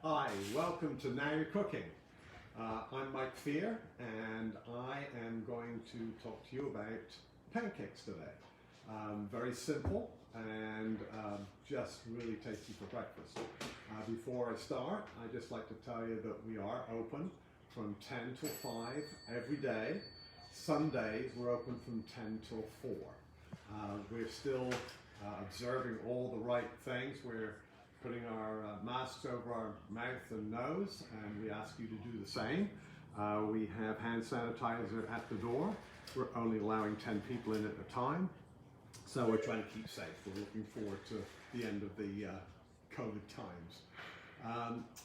Hi, welcome to Now You're Cooking. I'm Mike Fear and I am going to talk to you about pancakes today. Very simple and just really tasty for breakfast. Before I start, I'd just like to tell you that we are open from 10 till 5 every day. Sundays we're open from 10 till 4. We're still observing all the right things. We're putting our masks over our mouth and nose, and we ask you to do the same. We have hand sanitizer at the door. We're only allowing 10 people in at a time, so we're trying to keep safe. We're looking forward to the end of the COVID times.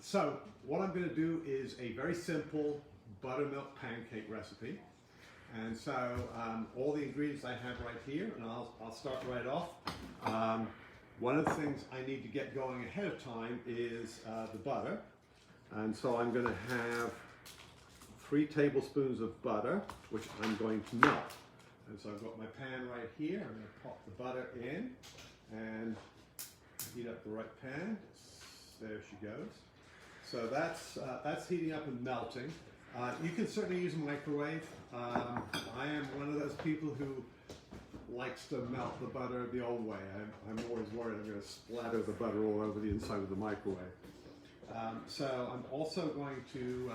So what I'm going to do is a very simple buttermilk pancake recipe. And so all the ingredients I have right here, and I'll start right off. One of the things I need to get going ahead of time is the butter. And so I'm going to have 3 tablespoons of butter, which I'm going to melt. And so I've got my pan right here. I'm going to pop the butter in and heat up the right pan. There she goes. So that's heating up and melting. You can certainly use a microwave. I am one of those people who likes to melt the butter the old way. I'm always worried I'm going to splatter the butter all over the inside of the microwave. So I'm also going to,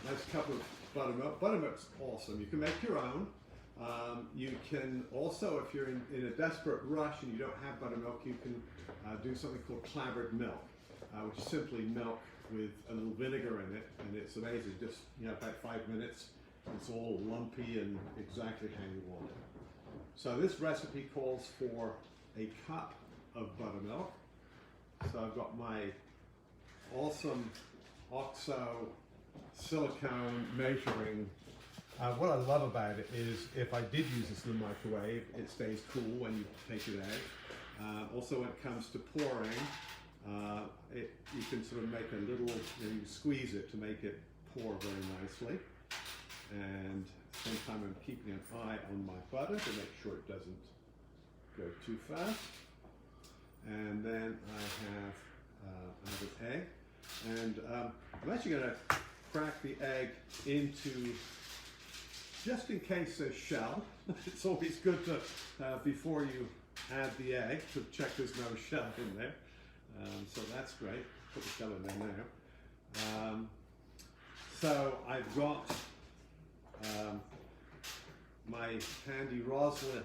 nice cup of buttermilk. Buttermilk's awesome. You can make your own. You can also, if you're in a desperate rush and you don't have buttermilk, you can do something called clabbered milk, which is simply milk with a little vinegar in it, and it's amazing. Just about 5 minutes, it's all lumpy and exactly how you want it. So this recipe calls for a cup of buttermilk. So I've got my awesome OXO silicone measuring. What I love about it is if I did use this in the microwave, it stays cool when you take it out. Also when it comes to pouring, you can sort of make a little, you squeeze it to make it pour very nicely. And at the same time I'm keeping an eye on my butter to make sure it doesn't go too fast. And then I have an egg. And I'm actually going to crack the egg into, just in case there's shell. It's always good to, before you add the egg, to check there's no shell in there. So that's great. Put the shell in there now. So I've got my handy roselet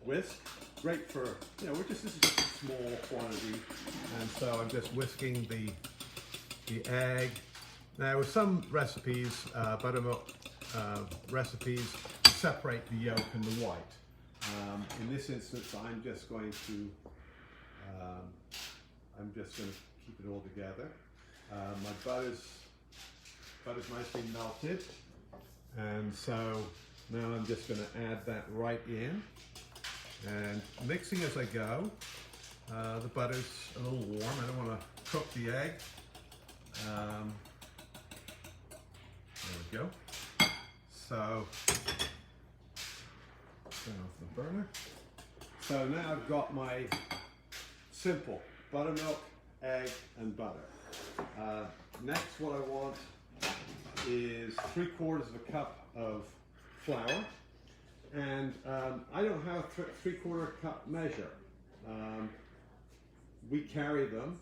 whisk, great for, this is just a small quantity, and so I'm just whisking the egg. Now with some recipes, buttermilk recipes, separate the yolk and the white. In this instance, I'm just going to keep it all together. My butter's nicely melted, and so now I'm just going to add that right in and mixing as I go. The butter's a little warm. I don't want to cook the egg. There we go. So turn off the burner. So now I've got my simple buttermilk, egg, and butter. Next, what I want is 3/4 of a cup of flour, and I don't have a 3/4 cup measure. We carry them,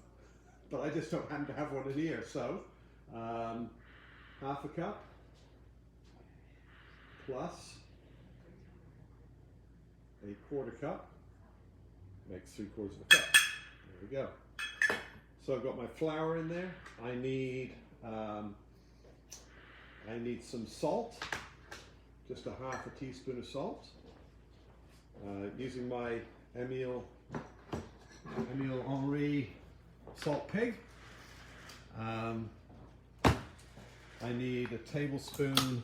but I just don't happen to have one in here. So 1/2 cup plus 1/4 cup makes 3/4 of a cup. There we go. So I've got my flour in there. I need some salt, just 1/2 teaspoon of salt. Using my Emile Henry salt pig. I need a tablespoon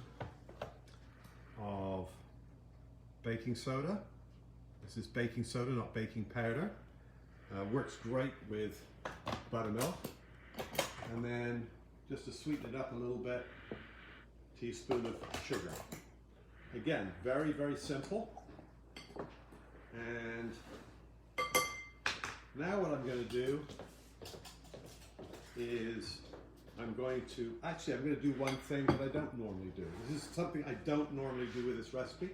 of baking soda. This is baking soda, not baking powder. Works great with buttermilk. And then, just to sweeten it up a little bit, a teaspoon of sugar. Again, very, very simple. And now what I'm going to do is I'm going to do one thing that I don't normally do. This is something I don't normally do with this recipe,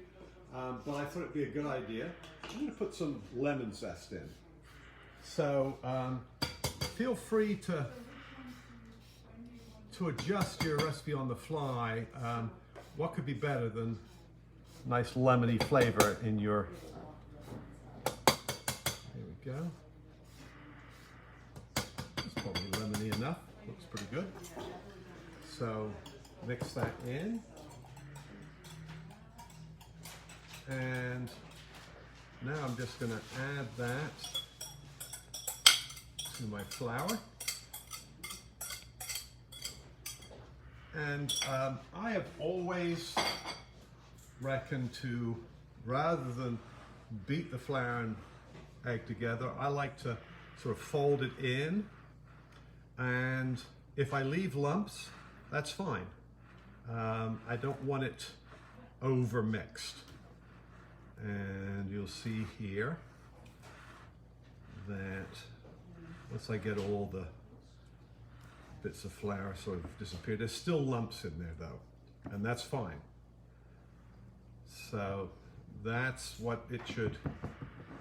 but I thought it'd be a good idea. I'm going to put some lemon zest in. So feel free to adjust your recipe on the fly. What could be better than nice lemony flavor in your, here we go. It's probably lemony enough, looks pretty good. So mix that in. And now I'm just gonna add that to my flour. And I have always reckoned to, rather than beat the flour and egg together, I like to sort of fold it in, and if I leave lumps, that's fine. I don't want it over mixed. And you'll see here that once I get all the bits of flour sort of disappear, there's still lumps in there though, and that's fine. So that's what it should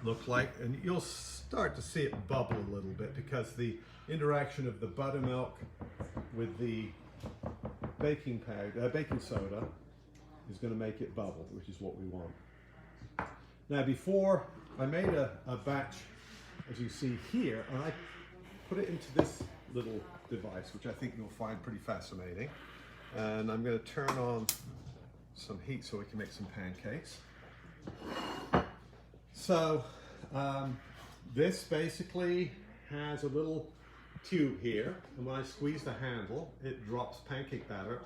look like, and you'll start to see it bubble a little bit because the interaction of the buttermilk with the baking soda is going to make it bubble, which is what we want. Now before, I made a batch, as you see here, and I put it into this little device, which I think you'll find pretty fascinating. And I'm going to turn on some heat so we can make some pancakes. So this basically has a little tube here, and when I squeeze the handle, it drops pancake batter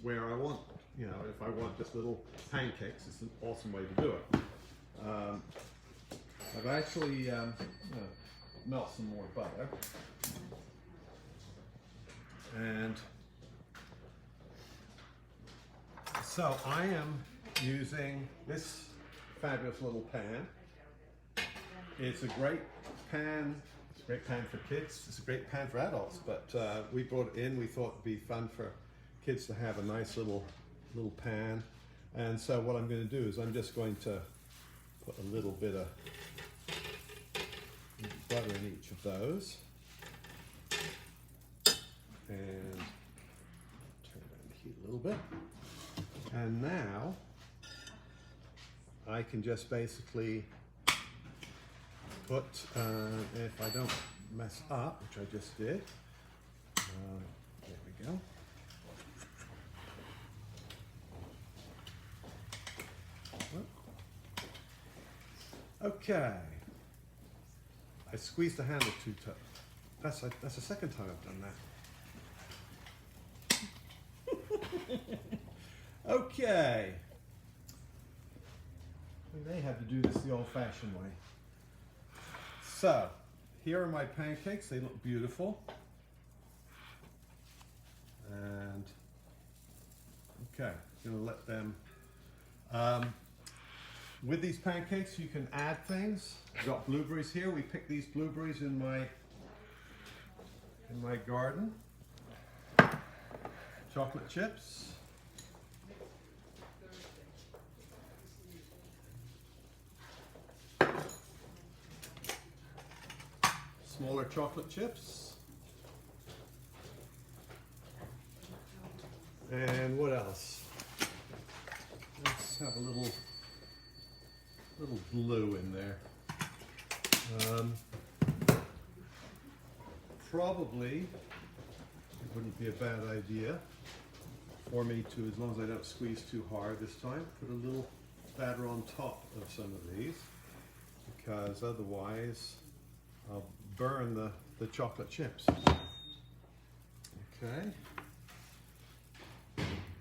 where I want. You know, if I want just little pancakes, it's an awesome way to do it. I've actually melt some more butter, and so I am using this fabulous little pan. It's a great pan. It's a great pan for kids. It's a great pan for adults, but we brought it in. We thought it'd be fun for kids to have a nice little pan. And so what I'm going to do is I'm just going to put a little bit of butter in each of those, and turn down the heat a little bit. And now I can just basically put, if I don't mess up, which I just did, there we go. Okay. I squeezed the handle too tough. That's the second time I've done that. Okay. We may have to do this the old-fashioned way. So, here are my pancakes. They look beautiful. And, okay, I'm going to let them... with these pancakes, you can add things. I've got blueberries here. We picked these blueberries in my garden. Chocolate chips. Smaller chocolate chips. And what else? Let's have a little blue in there. Probably it wouldn't be a bad idea for me to, as long as I don't squeeze too hard this time, put a little batter on top of some of these, because otherwise I'll burn the chocolate chips. Okay.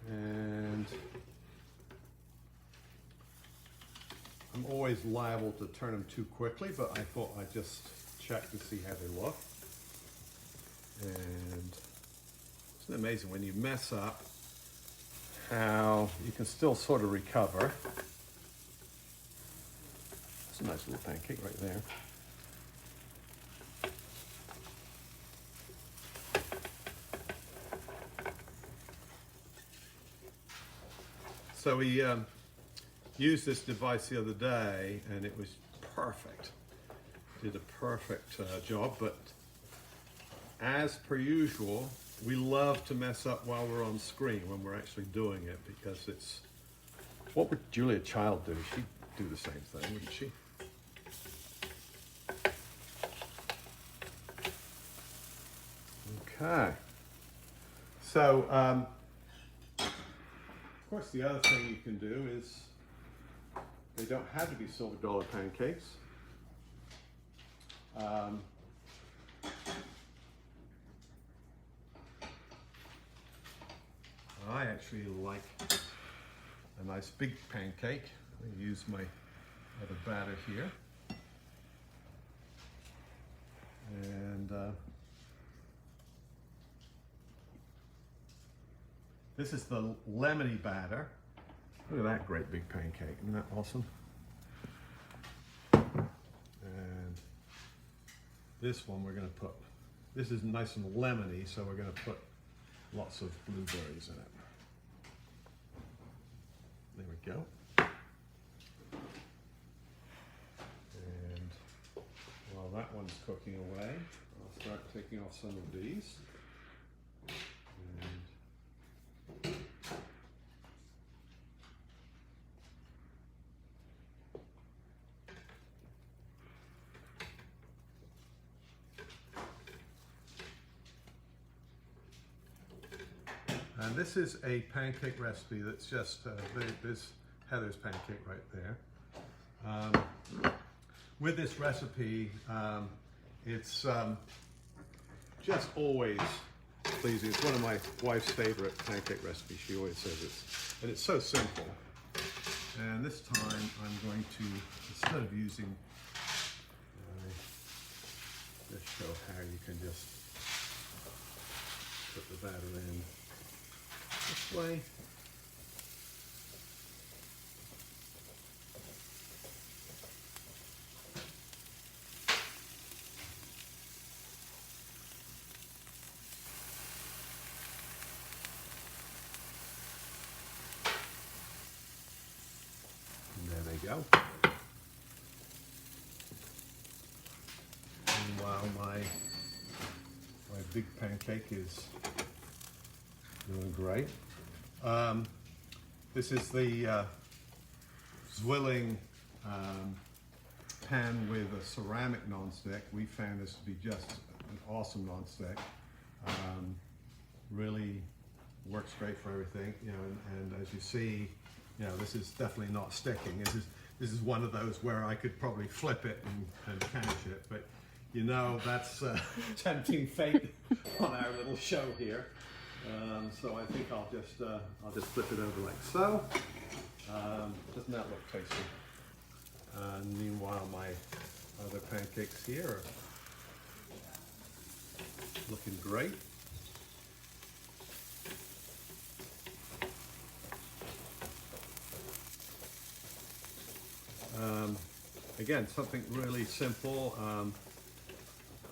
And I'm always liable to turn them too quickly, but I thought I'd just check to see how they look. And isn't it amazing when you mess up how you can still sort of recover? That's a nice little pancake right there. So we used this device the other day, and it was perfect. Did a perfect job, but as per usual, we love to mess up while we're on screen when we're actually doing it, because it's, what would Julia Child do? She'd do the same thing, wouldn't she? Okay. So, of course, the other thing you can do is, they don't have to be silver dollar pancakes. I actually like a nice big pancake. I use my other batter here. And this is the lemony batter. Look at that great big pancake. Isn't that awesome? And this one we're going to put, this is nice and lemony, so we're going to put lots of blueberries in it. There we go. And while that one's cooking away, I'll start taking off some of these. And this is a pancake recipe that's just, there's Heather's pancake right there. With this recipe, it's just always pleasing. It's one of my wife's favorite pancake recipes. She always says it. And it's so simple. And this time I'm going to, instead of using, just show how you can just put the batter in this way. And there they go. And while my big pancake is doing great. This is the Zwilling pan with a ceramic nonstick. We found this to be just an awesome nonstick. Really works great for everything, you know. And as you see, you know, this is definitely not sticking. This is one of those where I could probably flip it and catch it, but you know, that's tempting fate on our little show here. So I think I'll just flip it over like so. Doesn't that look tasty? And meanwhile, my other pancakes here are looking great. Again, something really simple.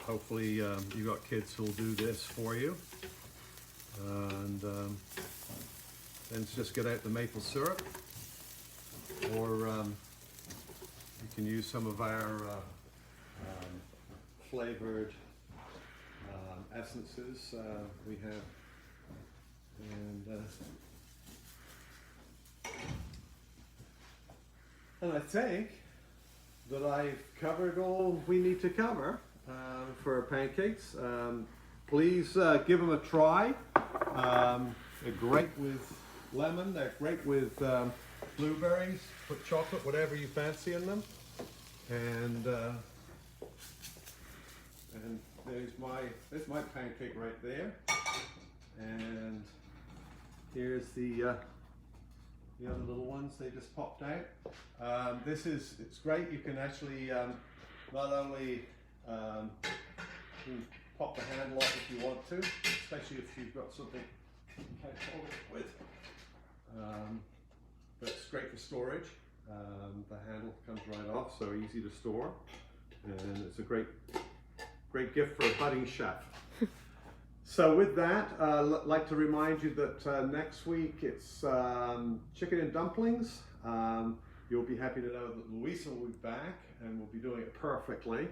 Hopefully you've got kids who'll do this for you. And then just get out the maple syrup, or you can use some of our flavored essences we have. And I think that I've covered all we need to cover for pancakes. Please give them a try. They're great with lemon, they're great with blueberries, put chocolate, whatever you fancy in them. And there's my pancake right there. And here's the other little ones, they just popped out. It's great, you can actually not only pop the handle off if you want to, especially if you've got something you can't hold it with. But it's great for storage. The handle comes right off, so easy to store. And it's a great gift for a budding chef. So with that, I'd like to remind you that next week it's chicken and dumplings. You'll be happy to know that Louisa will be back and we'll be doing it perfectly.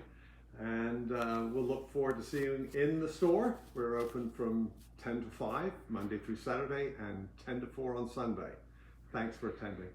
And we'll look forward to seeing you in the store. We're open from 10 to 5, Monday through Saturday, and 10 to 4 on Sunday. Thanks for attending.